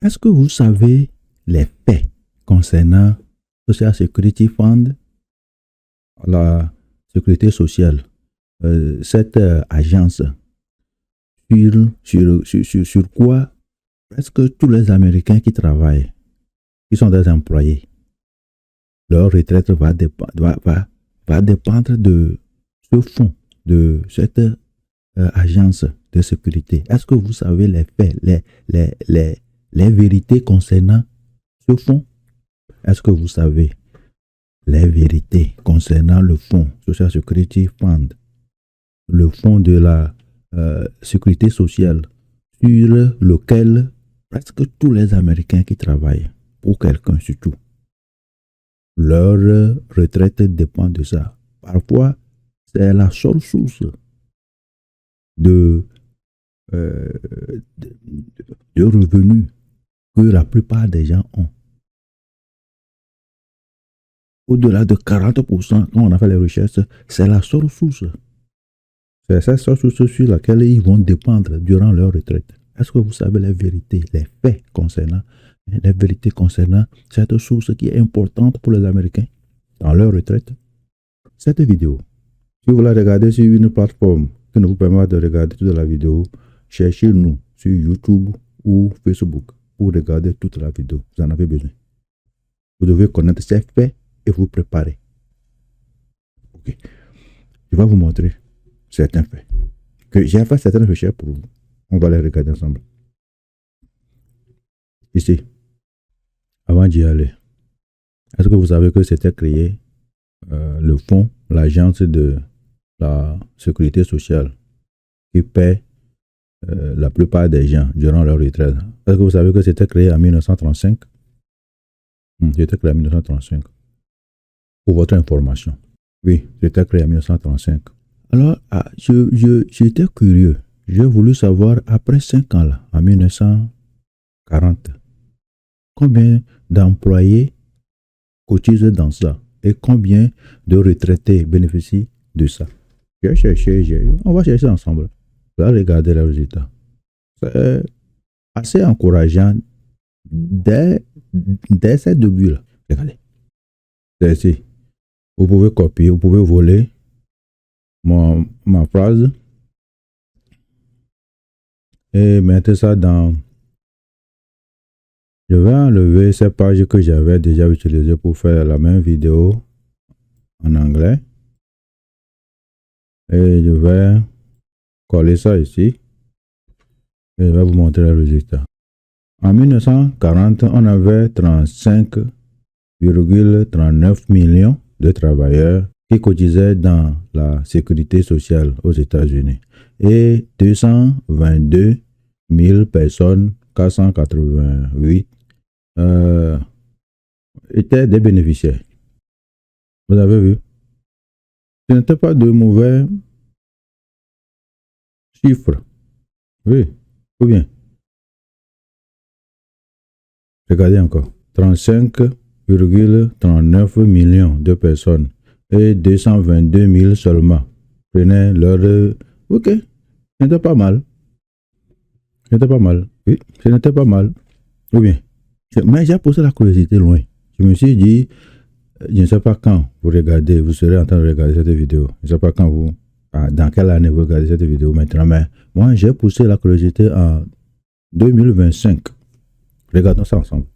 Est-ce que vous savez les faits concernant Social Security Fund, la sécurité sociale, cette agence, sur quoi presque tous les Américains qui travaillent, qui sont des employés, leur retraite va dépendre de ce fonds, de cette agence de sécurité. Est-ce que vous savez les faits, les vérités concernant ce fonds? Est-ce que vous savez les vérités concernant le fonds Social Security Fund, le fonds de la sécurité sociale, sur lequel presque tous les Américains qui travaillent, pour quelqu'un surtout, leur retraite dépend de ça. Parfois, c'est la seule source de revenus que la plupart des gens ont. Au-delà de 40%, quand on a fait les recherches, c'est la seule source. C'est cette seule source sur laquelle ils vont dépendre durant leur retraite. Est-ce que vous savez les vérités, les faits concernant cette source qui est importante pour les Américains dans leur retraite? Cette vidéo, si vous la regardez sur une plateforme qui ne vous permet pas de regarder toute la vidéo, cherchez-nous sur YouTube ou Facebook pour regarder toute la vidéo. Vous en avez besoin. Vous devez connaître ces faits et vous préparer. Ok. Je vais vous montrer certains faits. Que j'ai fait certaines recherches pour vous. On va les regarder ensemble. Ici, avant d'y aller, est-ce que vous savez que c'était créé le fonds, l'agence de la sécurité sociale qui paie la plupart des gens durant leur retraite? Est-ce que vous savez que c'était créé en 1935? C'était créé en 1935. Pour votre information. Oui, c'était créé en 1935. Alors, j'étais curieux. J'ai voulu savoir, après 5 ans, là, en 1940, combien d'employés cotisent dans ça et combien de retraités bénéficient de ça. J'ai cherché, on va chercher ensemble. On va regarder les résultats. C'est assez encourageant dès ces débuts-là. Regardez. C'est ici. Vous pouvez copier, vous pouvez voler ma phrase et mettre ça dans... Je vais enlever ces pages que j'avais déjà utilisées pour faire la même vidéo en anglais. Et je vais coller ça ici. Et je vais vous montrer le résultat. En 1940, on avait 35,39 millions de travailleurs qui cotisaient dans la sécurité sociale aux États-Unis et 222 000 personnes, 488, étaient des bénéficiaires. Vous avez vu? Ce n'était pas de mauvais chiffres. Oui, ou bien? Regardez encore. 35,39 millions de personnes et 222 000 seulement prenaient leur... Ok, ce n'était pas mal. Ce n'était pas mal. Oui, ce n'était pas mal. Ou bien? Mais j'ai posé la curiosité loin. Je me suis dit, je ne sais pas quand vous regardez, vous serez en train de regarder cette vidéo. Je ne sais pas quand vous... dans quelle année vous regardez cette vidéo maintenant. Mais moi, j'ai poussé la curiosité en 2025. Regardons ça ensemble.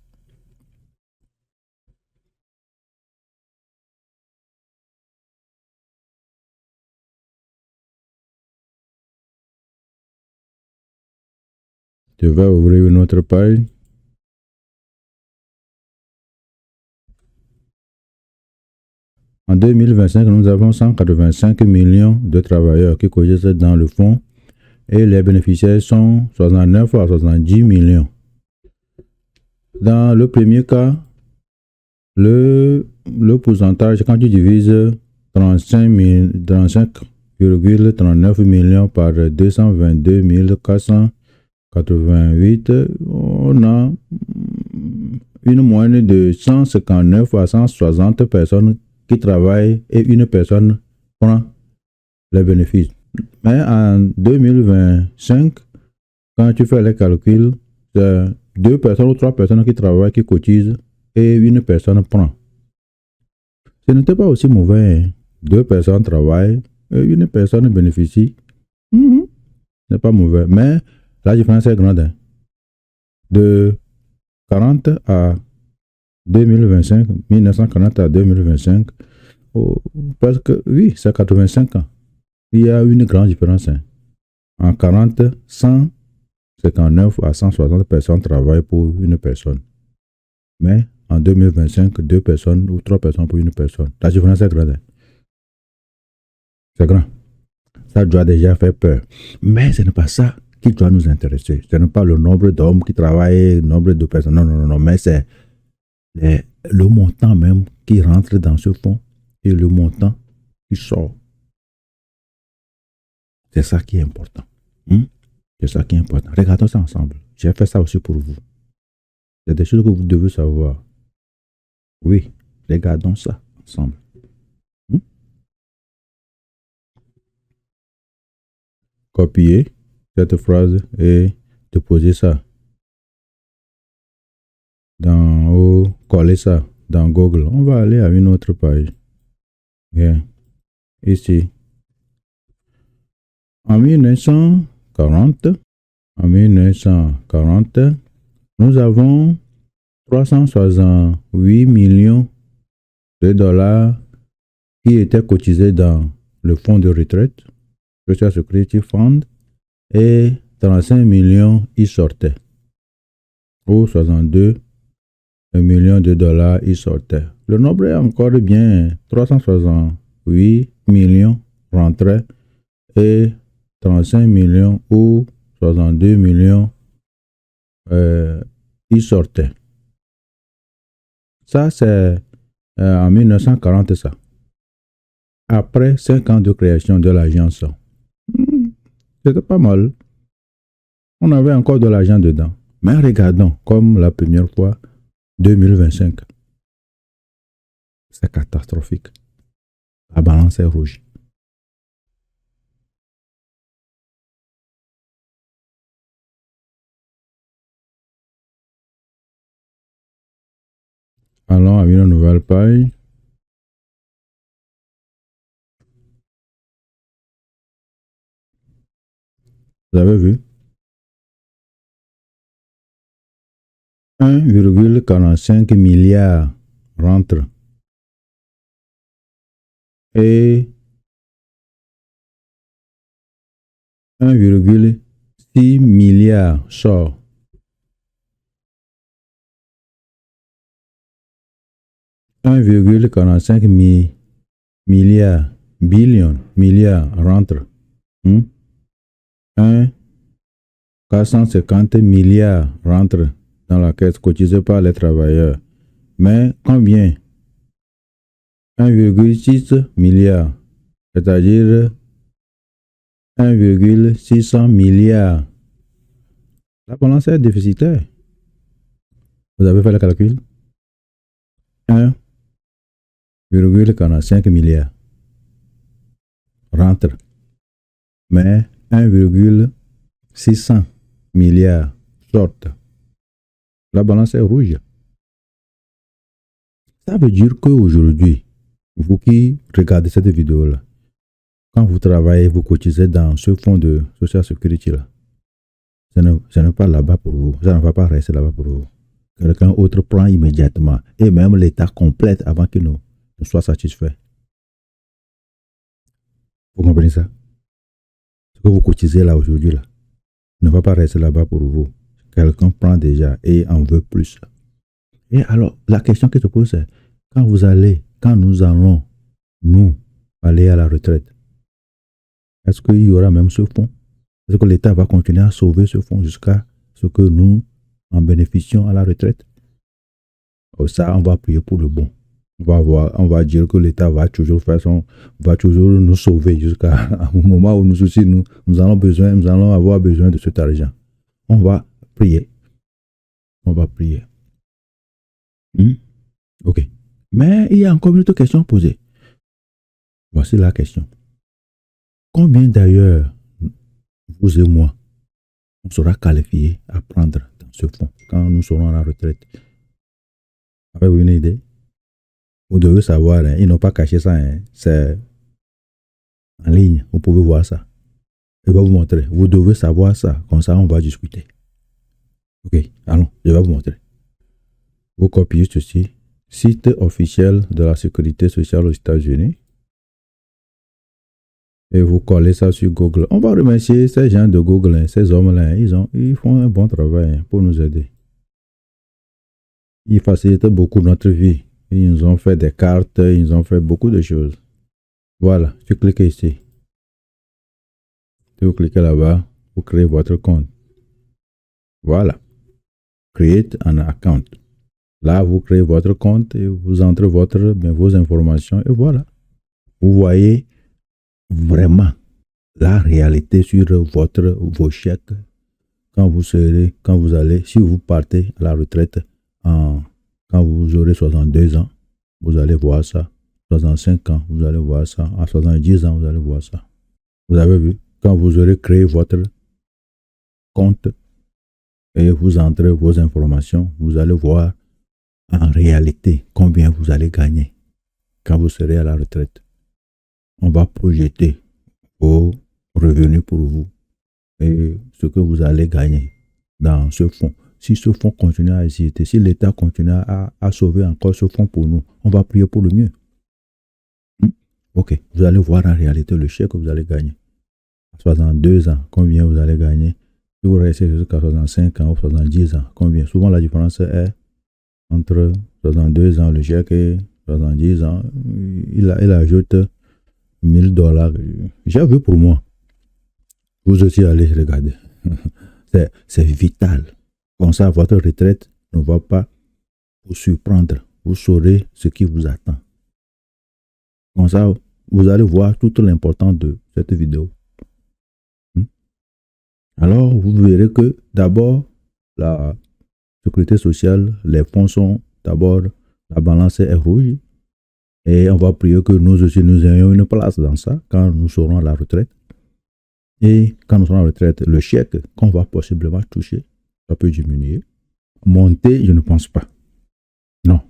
Je vais ouvrir une autre page. En 2025, nous avons 185 millions de travailleurs qui cotisent dans le fonds et les bénéficiaires sont 69 à 70 millions. Dans le premier cas, le pourcentage, quand tu divises 35,39 millions par 222 488, on a une moyenne de 159 à 160 personnes qui travaillent et une personne prend les bénéfices. Mais en 2025, quand tu fais les calculs, c'est 2 personnes ou 3 personnes qui travaillent, qui cotisent, et une personne prend. Ce n'était pas aussi mauvais. Hein. 2 personnes travaillent, et une personne bénéficie. Ce n'est pas mauvais. Mais la différence est grande. Hein. De 40 à 2025, 1940 à 2025, parce que oui, c'est 85 ans. Il y a une grande différence. Hein. En 40, 159 à 160 personnes travaillent pour une personne. Mais en 2025, 2 personnes ou 3 personnes pour une personne. La différence est grande. C'est grand. Ça doit déjà faire peur. Mais ce n'est pas ça qui doit nous intéresser. Ce n'est pas le nombre d'hommes qui travaillent, le nombre de personnes. Non, non, non, non. Mais c'est le montant même qui rentre dans ce fonds et le montant qui sort. C'est ça qui est important. C'est ça qui est important. Regardons ça ensemble. J'ai fait ça aussi pour vous. C'est des choses que vous devez savoir. Oui, regardons ça ensemble. Copier cette phrase et déposer ça ou coller ça dans Google. On va aller à une autre page. Bien. Ici. En 1940, nous avons 368 millions de dollars qui étaient cotisés dans le fonds de retraite, Social Security Fund, et 35 millions y sortaient. Ou 62 millions de dollars y sortaient. Le nombre est encore bien. 368 millions rentraient et 35 millions ou 62 millions y sortaient. Ça, c'est en 1940, ça. Après 5 ans de création de l'agence. C'était pas mal. On avait encore de l'argent dedans. Mais regardons, comme la première fois, 2025. C'est catastrophique. La balance est rouge. Allons à une nouvelle page. Vous avez vu? 1,45 milliard rentre et 1,6 milliard sort. 1,45 milliard, milliard rentre. 450 milliards rentre dans la caisse cotisée par les travailleurs. Mais combien? 1,6 milliard, c'est-à-dire 1,600 milliards. La balance est déficitaire. Vous avez fait le calcul? 1,45 milliard rentre. Mais 1,600 milliards sortent. La balance est rouge. Ça veut dire qu'aujourd'hui, vous qui regardez cette vidéo-là, quand vous travaillez, vous cotisez dans ce fonds de Social Security là, ce n'est pas là-bas pour vous. Ça ne va pas rester là-bas pour vous. Quelqu'un autre prend immédiatement. Et même l'État complète avant qu'il ne soit satisfait. Vous comprenez ça? Ce que vous cotisez là aujourd'hui là, ne va pas rester là-bas pour vous. Quelqu'un prend déjà et en veut plus. Et alors, la question qui se pose, c'est quand nous allons, nous, aller à la retraite, est-ce qu'il y aura même ce fonds? Est-ce que l'État va continuer à sauver ce fonds jusqu'à ce que nous en bénéficions à la retraite? Ça, on va prier pour le bon. On va dire que l'État va toujours nous sauver jusqu'à un moment où nous aussi, nous allons avoir besoin de cet argent. On va prier. Ok. Mais il y a encore une autre question posée. Voici la question. Combien d'ailleurs, vous et moi, on sera qualifiés à prendre dans ce fonds quand nous serons à la retraite. Avez-vous une idée? Vous devez savoir, hein, ils n'ont pas caché ça, hein, c'est en ligne, vous pouvez voir ça. Je vais vous montrer. Vous devez savoir ça, comme ça on va discuter. Ok, allons, je vais vous montrer. Vous copiez ceci, site officiel de la sécurité sociale aux États-Unis. Et vous collez ça sur Google. On va remercier ces gens de Google, hein, ces hommes-là. Ils font un bon travail, hein, pour nous aider. Ils facilitent beaucoup notre vie. Ils nous ont fait des cartes, ils nous ont fait beaucoup de choses. Voilà, tu cliques ici. Vous cliquez là-bas, vous créez votre compte. Voilà. Create an account. Là, vous créez votre compte et vous entrez vos informations et voilà. Vous voyez vraiment la réalité sur vos chèques quand vous allez, si vous partez à la retraite quand vous aurez 62 ans, vous allez voir ça. 65 ans, vous allez voir ça. À 70 ans, vous allez voir ça. Vous avez vu, quand vous aurez créé votre compte et vous entrez vos informations, vous allez voir en réalité combien vous allez gagner quand vous serez à la retraite. On va projeter vos revenus pour vous et ce que vous allez gagner dans ce fonds. Si ce fonds continue à exister, si l'État continue à sauver encore ce fonds pour nous, on va prier pour le mieux. Ok, vous allez voir en réalité le chèque que vous allez gagner. À 62 ans, combien vous allez gagner? Si vous restez jusqu'à 65 ans ou 70 ans, combien? Souvent la différence est entre 62 ans le chèque et 70 ans. Il ajoute $1000. J'ai vu pour moi. Vous aussi allez regarder. C'est vital. Comme ça, votre retraite ne va pas vous surprendre. Vous saurez ce qui vous attend. Comme ça, vous allez voir toute l'importance de cette vidéo. Alors, vous verrez que d'abord, la sécurité sociale, les fonds sont d'abord, la balance est rouge. Et on va prier que nous aussi, nous ayons une place dans ça quand nous serons à la retraite. Et quand nous serons à la retraite, le chèque qu'on va possiblement toucher, ça peut diminuer. Monter, je ne pense pas. Non.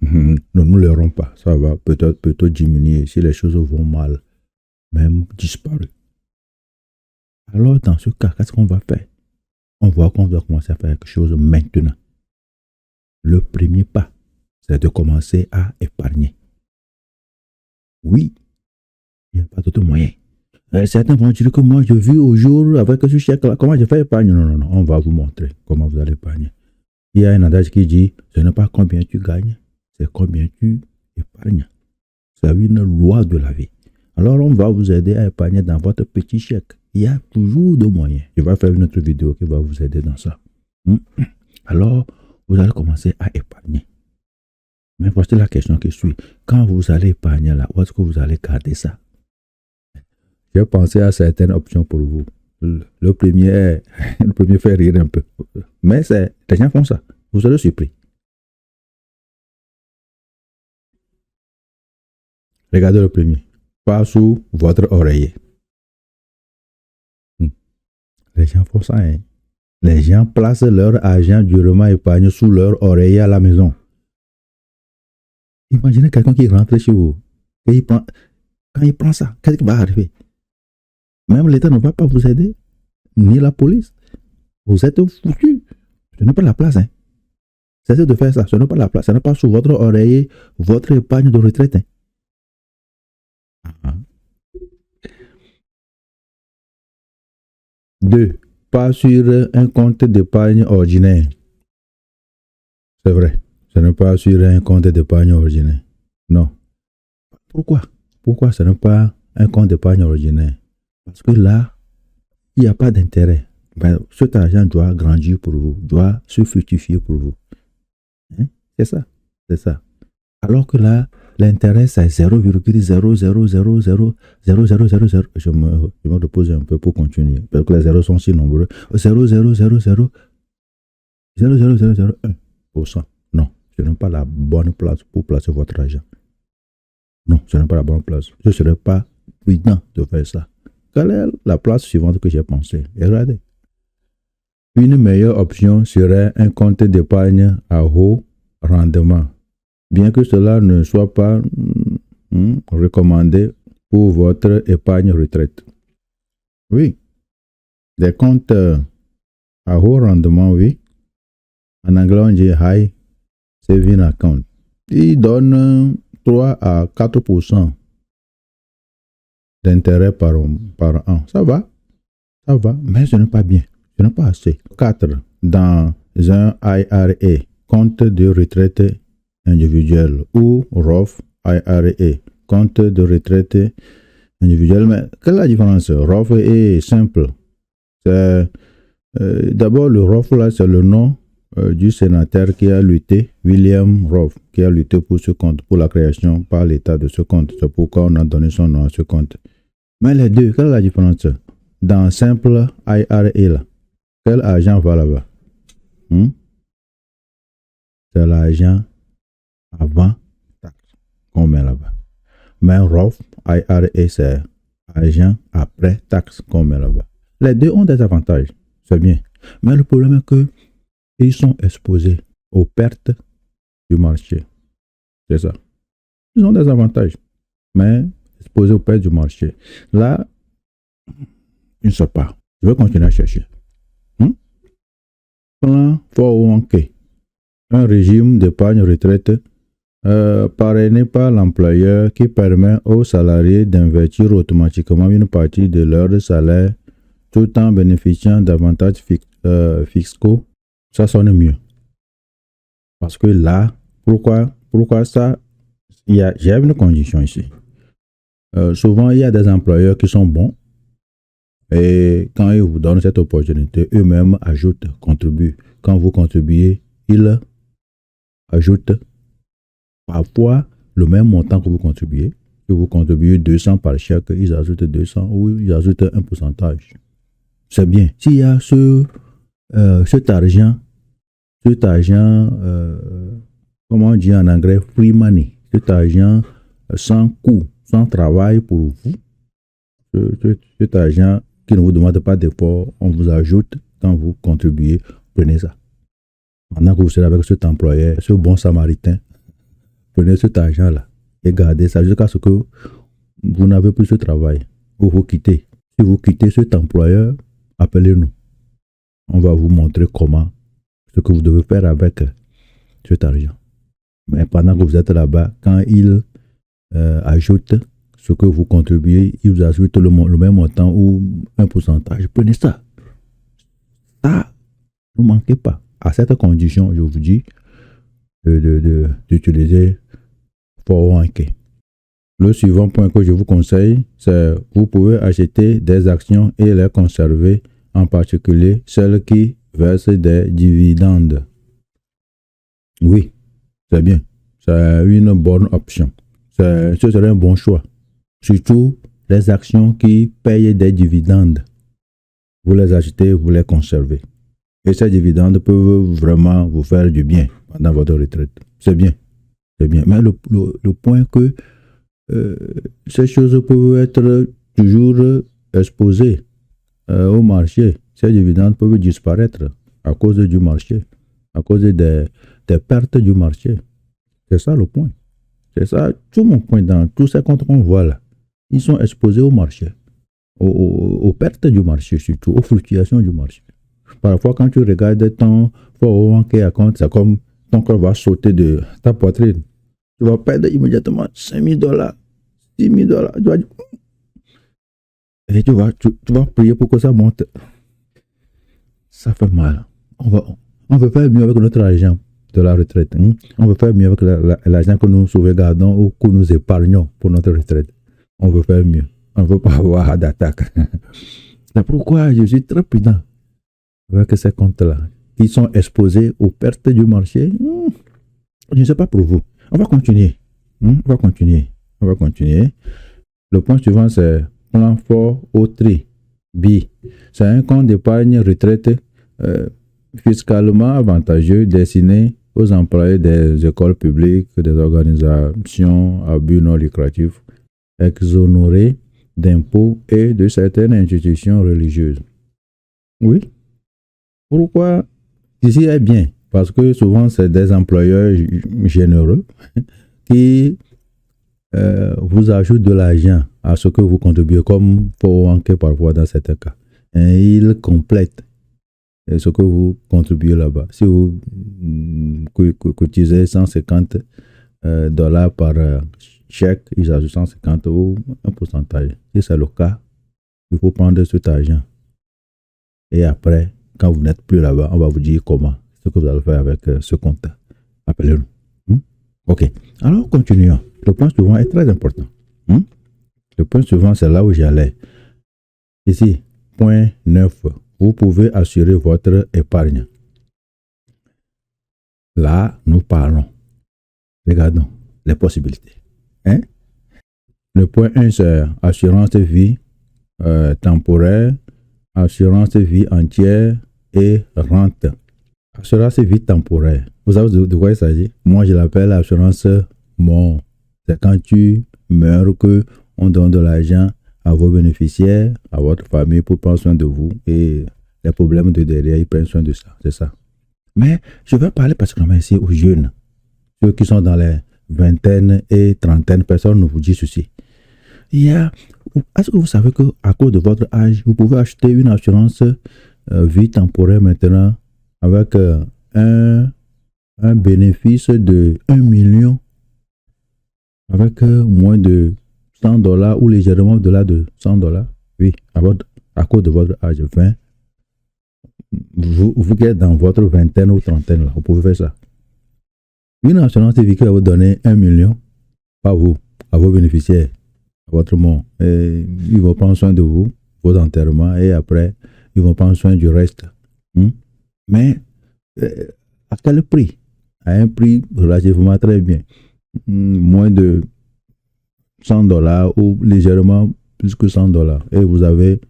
Nous ne l'aurons pas. Ça va peut-être diminuer si les choses vont mal. Même disparaître. Alors, dans ce cas, qu'est-ce qu'on va faire? On voit qu'on doit commencer à faire quelque chose maintenant. Le premier pas, c'est de commencer à épargner. Oui, il n'y a pas d'autre moyen. Certains vont dire que moi, je vis au jour avec ce chèque-là. Comment je fais épargner? Non, on va vous montrer comment vous allez épargner. Il y a un adage qui dit, ce n'est pas combien tu gagnes, c'est combien tu épargnes. C'est une loi de la vie. Alors, on va vous aider à épargner dans votre petit chèque. Il y a toujours de moyens. Je vais faire une autre vidéo qui va vous aider dans ça. Alors, vous allez commencer à épargner. Mais voici la question qui suit. Quand vous allez épargner là, où est-ce que vous allez garder ça? J'ai pensé à certaines options pour vous. Le premier fait rire un peu. Mais les gens font ça. Vous serez surpris. Regardez le premier. Pas sous votre oreiller. Les gens font ça. Hein? Les gens placent leur argent durement épargné sous leur oreiller à la maison. Imaginez quelqu'un qui rentre chez vous. Et quand il prend ça, qu'est-ce qui va arriver? Même l'État ne va pas vous aider. Ni la police. Vous êtes foutus. Ce n'est pas la place. Hein? Cessez de faire ça. Ce n'est pas la place. Ce n'est pas sous votre oreiller, votre épargne de retraite. Hein? 2. Pas sur un compte d'épargne ordinaire. C'est vrai. Ce n'est pas sur un compte d'épargne ordinaire. Non. Pourquoi? Pourquoi ce n'est pas un compte d'épargne ordinaire? Parce que là, il n'y a pas d'intérêt. Ben, cet argent doit grandir pour vous, doit se fructifier pour vous. Hein? C'est ça. C'est ça. Alors que là, l'intérêt, c'est 0,0000000. Je me repose un peu pour continuer. Parce que les zéros sont si nombreux. 0,0000001%. Non, ce n'est pas la bonne place pour placer votre argent. Non, ce n'est pas la bonne place. Ce ne serait pas prudent de faire ça. Quelle est la place suivante que j'ai pensé? Regardez. Une meilleure option serait un compte d'épargne à haut rendement, bien que cela ne soit pas recommandé pour votre épargne retraite. Oui, des comptes à haut rendement, oui. En anglais, on dit high saving account. Ils donnent 3 à 4% d'intérêt par an. Ça va, mais ce n'est pas bien. Ce n'est pas assez. 4. Dans un IRA, compte de retraite individuel, ou Roth IRA, compte de retraite individuel. Mais quelle est la différence? Roth est simple. D'abord, le Roth, là, c'est le nom du sénateur qui a lutté, William Roth, qui a lutté pour ce compte, pour la création par l'État de ce compte. C'est pourquoi on a donné son nom à ce compte. Mais les deux, quelle est la différence? Dans simple IRA, là, quel argent va là-bas? C'est l'argent avant taxe qu'on met là-bas. Mais Roth IRA, c'est argent après taxe qu'on met là-bas. Les deux ont des avantages, c'est bien. Mais le problème est que ils sont exposés aux pertes du marché. C'est ça. Ils ont des avantages, mais exposés aux pertes du marché. Là, je ne sais pas. Je vais continuer à chercher. Plan 401k, un régime d'épargne retraite parrainé par l'employeur qui permet aux salariés d'investir automatiquement une partie de leur salaire tout en bénéficiant d'avantages fiscaux. Ça sonne mieux. Parce que là, pourquoi ça? J'ai une condition ici. Souvent, il y a des employeurs qui sont bons et quand ils vous donnent cette opportunité, eux-mêmes ajoutent, contribuent. Quand vous contribuez, ils ajoutent parfois le même montant que vous contribuez. Si vous contribuez 200 par chèque, ils ajoutent 200 ou ils ajoutent un pourcentage. C'est bien. S'il y a cet argent, comment on dit en anglais, free money, cet argent sans coût, sans travail pour vous, cet argent qui ne vous demande pas d'effort, on vous ajoute quand vous contribuez, prenez ça. Pendant que vous serez avec cet employeur, ce bon samaritain, prenez cet argent-là et gardez ça jusqu'à ce que vous n'avez plus ce travail ou vous quittez. Si vous quittez cet employeur, appelez-nous. On va vous montrer comment, ce que vous devez faire avec cet argent. Mais pendant que vous êtes là-bas, quand il ajoute ce que vous contribuez, il vous ajoute le même montant ou un pourcentage. Prenez ça. Ça, ne manquez pas. À cette condition, je vous dis d'utiliser 401k. Le suivant point que je vous conseille, c'est vous pouvez acheter des actions et les conserver, en particulier celles qui versent des dividendes. Oui, c'est bien. C'est une bonne option. Ce serait un bon choix. Surtout les actions qui payent des dividendes. Vous les achetez, vous les conservez. Et ces dividendes peuvent vraiment vous faire du bien pendant votre retraite. C'est bien. C'est bien. Mais le point que ces choses peuvent être toujours exposées au marché. Ces dividendes peuvent disparaître à cause du marché, à cause des pertes du marché. C'est ça le point. C'est ça tout mon point dans tous ces comptes qu'on voit là. Ils sont exposés au marché, aux pertes du marché surtout, aux fluctuations du marché. Parfois, quand tu regardes ton 401k compte, c'est comme ton corps va sauter de ta poitrine. Tu vas perdre immédiatement $5,000, $6,000. Tu vas dire, et tu vas prier pour que ça monte. Ça fait mal. On veut faire mieux avec notre argent de la retraite. On veut faire mieux avec l'argent que nous sauvegardons ou que nous épargnons pour notre retraite. On veut faire mieux. On ne veut pas avoir d'attaque. C'est pourquoi je suis très prudent avec ces comptes-là qui sont exposés aux pertes du marché. Je ne sais pas pour vous. On va continuer. On va continuer. Le point suivant, c'est plan 403 B. C'est un compte d'épargne retraite fiscalement avantageux destiné aux employés des écoles publiques, des organisations à but non lucratif, exonérés d'impôts et de certaines institutions religieuses. Oui, Pourquoi ici est bien? Parce que souvent, c'est des employeurs généreux qui vous ajoutent de l'argent à ce que vous contribuez, comme pour manquer parfois dans certains cas. Et ils complètent ce que vous contribuez là-bas. Si vous cotisez 150 dollars par chèque, ils ajoutent 150 ou un pourcentage. Si c'est le cas, il faut prendre cet argent. Et après, quand vous n'êtes plus là-bas, on va vous dire comment, ce que vous allez faire avec ce compte. Appelez-nous. Ok. Alors, continuons. Le point suivant est très important. Le point suivant, c'est là où j'allais. Ici, point 9. Vous pouvez assurer votre épargne. Là, nous parlons. Regardons les possibilités. Le point 1, c'est assurance vie temporaire, assurance vie entière et rente. Assurance vie temporaire. Vous savez de quoi il s'agit? Moi, je l'appelle assurance mort. C'est quand tu meurs que on donne de l'argent à vos bénéficiaires, à votre famille pour prendre soin de vous et les problèmes de derrière, ils prennent soin de ça. C'est ça. Mais je vais parler particulièrement ici aux jeunes, ceux qui sont dans les vingtaines et trentaines. Personne ne vous dit ceci. Est-ce que vous savez qu'à cause de votre âge, vous pouvez acheter une assurance vie temporaire maintenant avec un bénéfice de 1 million avec moins de 100 dollars ou légèrement au-delà de 100 dollars? Oui, à cause de votre âge 20. Vous êtes dans votre vingtaine ou trentaine, là, vous pouvez faire ça. Une assurance vie qui va vous donner 1 million, pas vous, à vos bénéficiaires, à votre mort. Et ils vont prendre soin de vous, vos enterrements, et après, ils vont prendre soin du reste. Mais à quel prix? À un prix relativement très bien. Moins de 100 dollars ou légèrement plus que 100 dollars. Et vous avez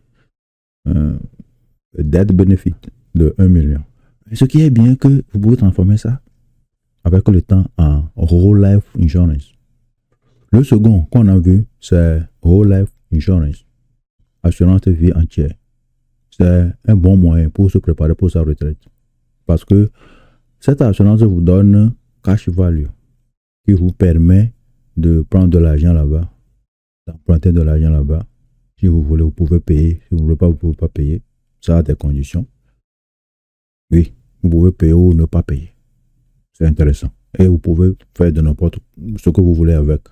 dette bénéfice de 1 million. Et ce qui est bien que vous pouvez transformer ça avec le temps en Whole Life Insurance. Le second qu'on a vu, c'est Whole Life Insurance. Assurance vie entière. C'est un bon moyen pour se préparer pour sa retraite. Parce que cette assurance vous donne cash value qui vous permet de prendre de l'argent là-bas, d'emprunter de l'argent là-bas. Si vous voulez, vous pouvez payer. Si vous ne voulez pas, vous ne pouvez pas payer. Ça a des conditions. Oui, vous pouvez payer ou ne pas payer. C'est intéressant. Et vous pouvez faire de n'importe ce que vous voulez avec.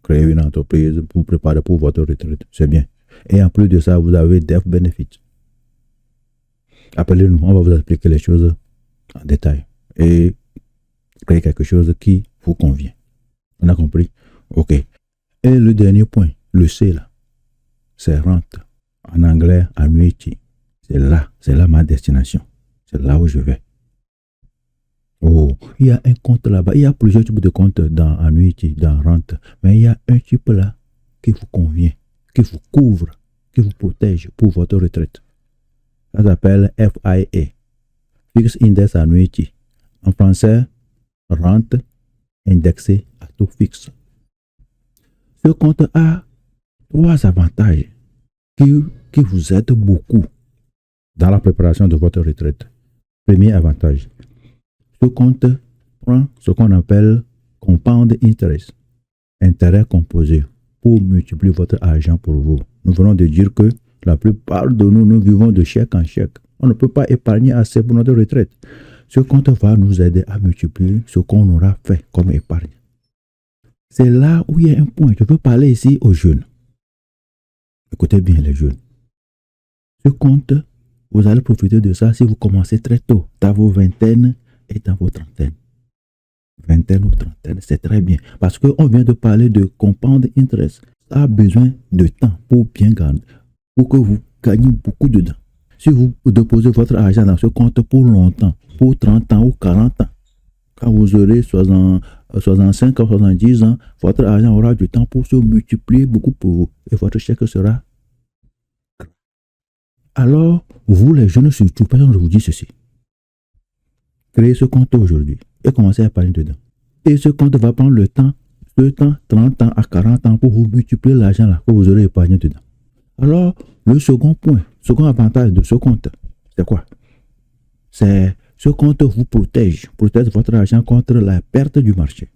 Créer une entreprise pour préparer pour votre retraite. C'est bien. Et en plus de ça, vous avez Death Benefit. Appelez-nous, on va vous expliquer les choses en détail. Et créer quelque chose qui vous convient. On a compris? Ok. Et le dernier point, le C là, c'est rente. En anglais, annuity. C'est là ma destination. C'est là où je vais. Oh, il y a un compte là-bas. Il y a plusieurs types de comptes dans annuity, dans rente. Mais il y a un type là qui vous convient, qui vous couvre, qui vous protège pour votre retraite. Ça s'appelle FIA. Fixed Index Annuity. En français, rente indexée à taux fixe. Ce compte a 3 avantages qui vous aident beaucoup dans la préparation de votre retraite. Premier avantage, ce compte prend ce qu'on appelle compound interest, intérêt composé, pour multiplier votre argent pour vous. Nous venons de dire que la plupart de nous vivons de chèque en chèque. On ne peut pas épargner assez pour notre retraite. Ce compte va nous aider à multiplier ce qu'on aura fait comme épargne. C'est là où il y a un point. Je veux parler ici aux jeunes. Écoutez bien les jeunes. Ce compte, vous allez profiter de ça si vous commencez très tôt, dans vos vingtaines et dans vos trentaines. Vingtaine ou trentaine, c'est très bien. Parce qu'on vient de parler de compound interest. Ça a besoin de temps pour bien gagner, pour que vous gagnez beaucoup dedans. Si vous déposez votre argent dans ce compte pour longtemps, pour 30 ans ou 40 ans, quand vous aurez 65 ou 70 ans, votre argent aura du temps pour se multiplier beaucoup pour vous. Et votre chèque sera. Alors, vous les jeunes surtout, personne ne vous dit ceci. Créez ce compte aujourd'hui et commencez à épargner dedans. Et ce compte va prendre le temps, 30 ans à 40 ans pour vous multiplier l'argent là que vous aurez épargné dedans. Alors, le second point, second avantage de ce compte, c'est quoi? ce compte vous protège votre argent contre la perte du marché.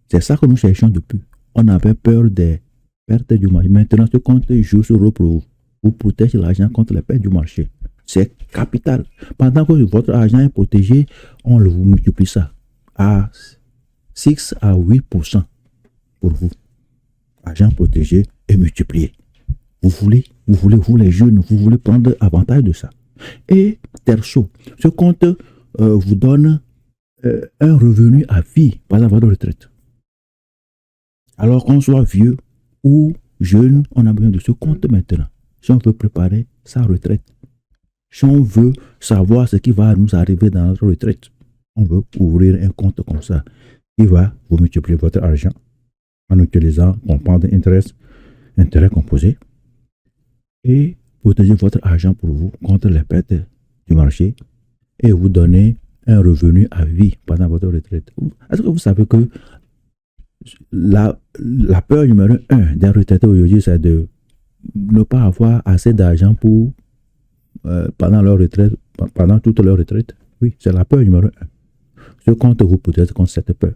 C'est ça que nous cherchons depuis. On avait peur des pertes du marché. Maintenant, ce compte joue ce rôle pour vous protège l'argent contre les pertes du marché. C'est capital. Pendant que votre argent est protégé, on vous multiplie ça à 6 à 8% pour vous. Argent protégé et multiplié. Vous les jeunes, vous voulez prendre avantage de ça. Et terceau, ce compte vous donne un revenu à vie pendant votre retraite. Alors qu'on soit vieux ou jeune, on a besoin de ce compte maintenant. Si on veut préparer sa retraite, si on veut savoir ce qui va nous arriver dans notre retraite, on veut ouvrir un compte comme ça qui va vous multiplier votre argent en utilisant compound interest, intérêt composé, et protéger votre argent pour vous contre les pertes du marché et vous donner un revenu à vie pendant votre retraite. Est-ce que vous savez que la peur numéro 1 d'un retraité aujourd'hui, c'est de ne pas avoir assez d'argent pour pendant leur retraite, pendant toute leur retraite? Oui, c'est la peur numéro 1. Ce compte vous protège contre cette peur.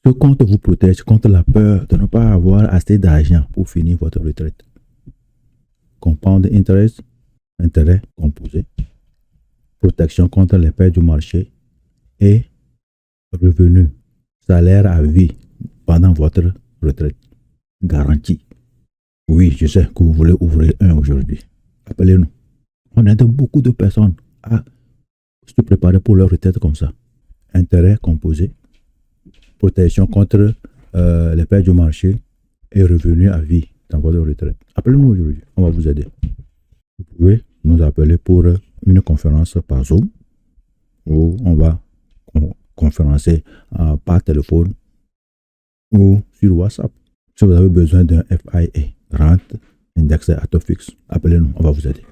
Ce compte vous protège contre la peur de ne pas avoir assez d'argent pour finir votre retraite. Compound interest, intérêt composé, protection contre les pertes du marché et revenu, salaire à vie pendant votre retraite. Garantie. Oui, je sais que vous voulez ouvrir un aujourd'hui. Appelez-nous. On aide beaucoup de personnes à se préparer pour leur retraite comme ça. Intérêt composé, protection contre les pertes du marché et revenu à vie dans votre retraite. Appelez-nous aujourd'hui, on va vous aider. Vous pouvez nous appeler pour une conférence par Zoom où on va conférencer par téléphone ou sur WhatsApp. Si vous avez besoin d'un FIA, rente indexé à taux fixe, appelez-nous, on va vous aider.